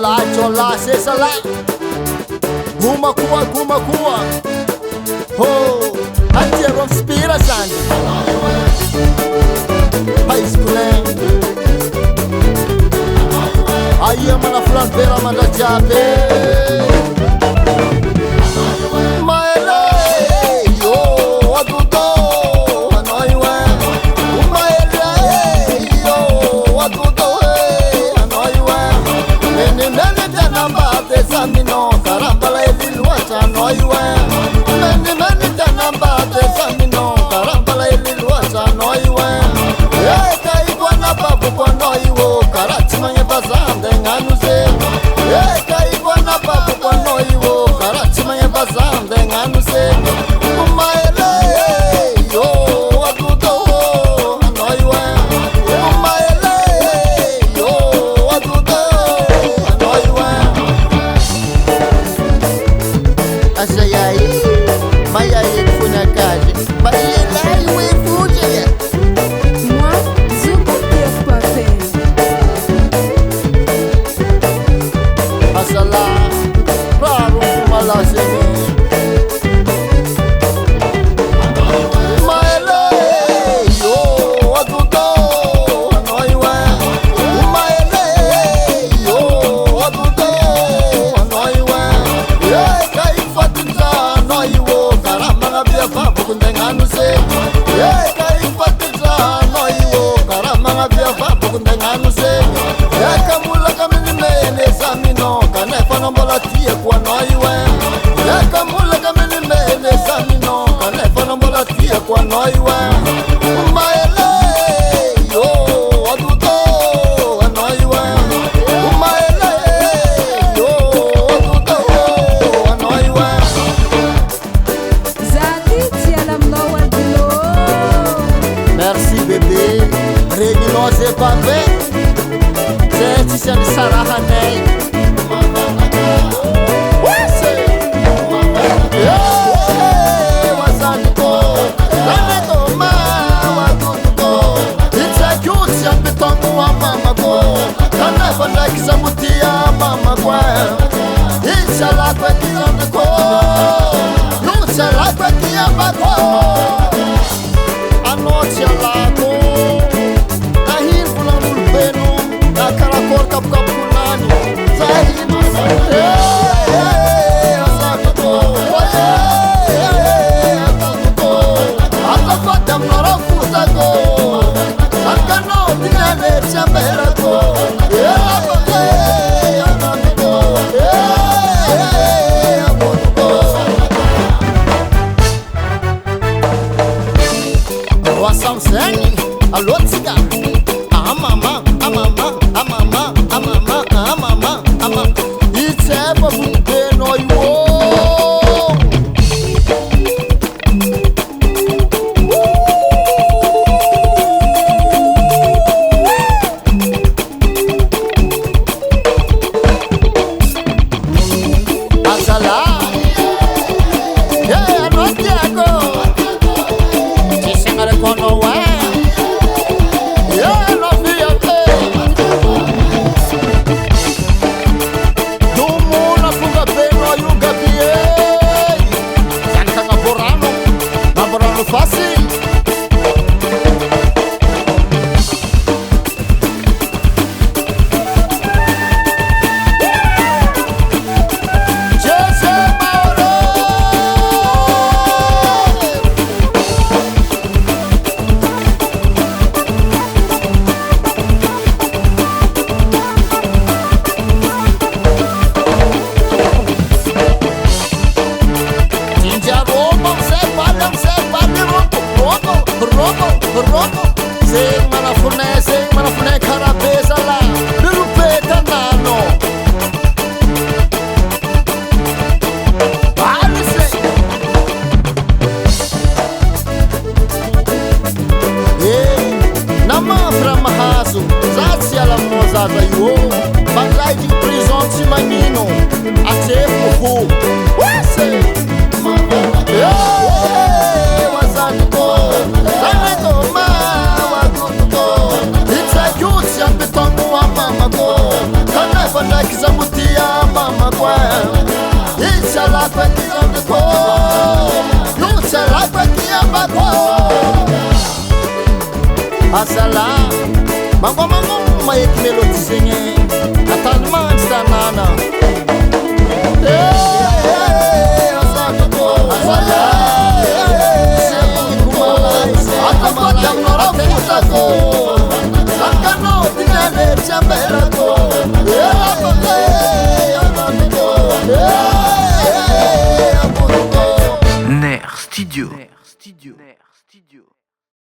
chola sesala guma kuwa ho anti rom spira sand high school aye mana flan pera manda jabe Samino karambala elilwa chanoiwe meni tanamba de samino karambala elilwa chanoiwe kaigwa na babu konoiwo karachimanye bazande nganuze kaigwa na babu konoiwo karachimanye bazande nganuze kumaele yo adudo anoiwe kumaele yo adudo anoiwe Asayai, Mayaï Funakaji, Mayaï, oui, Fouja. Moi, je ne peux pas faire. Asala, Baru Malasini. Merci bébé, réunion c'est pas fait. C'est une Sarahanei. Alô, tsiga. Amama. It's ever been no you. Asala. Yeah, no Tiago. Chisengare kono wa. Fácil. Sing manafune karabeza la Lupeta nano Alise Nama framahasu Zati ala mozaza yo Balai de prisão de manino Até fufu Wase Wazaniko Zanito ma It's a youth and the tongue of Mama go. Zambutia mama kwa Itcha la kwa kizambuko Lucha la kwa kiyambako Asala Mango maik melodi zenye Atalman stanana Atapata mnora putako Akano tinane chambela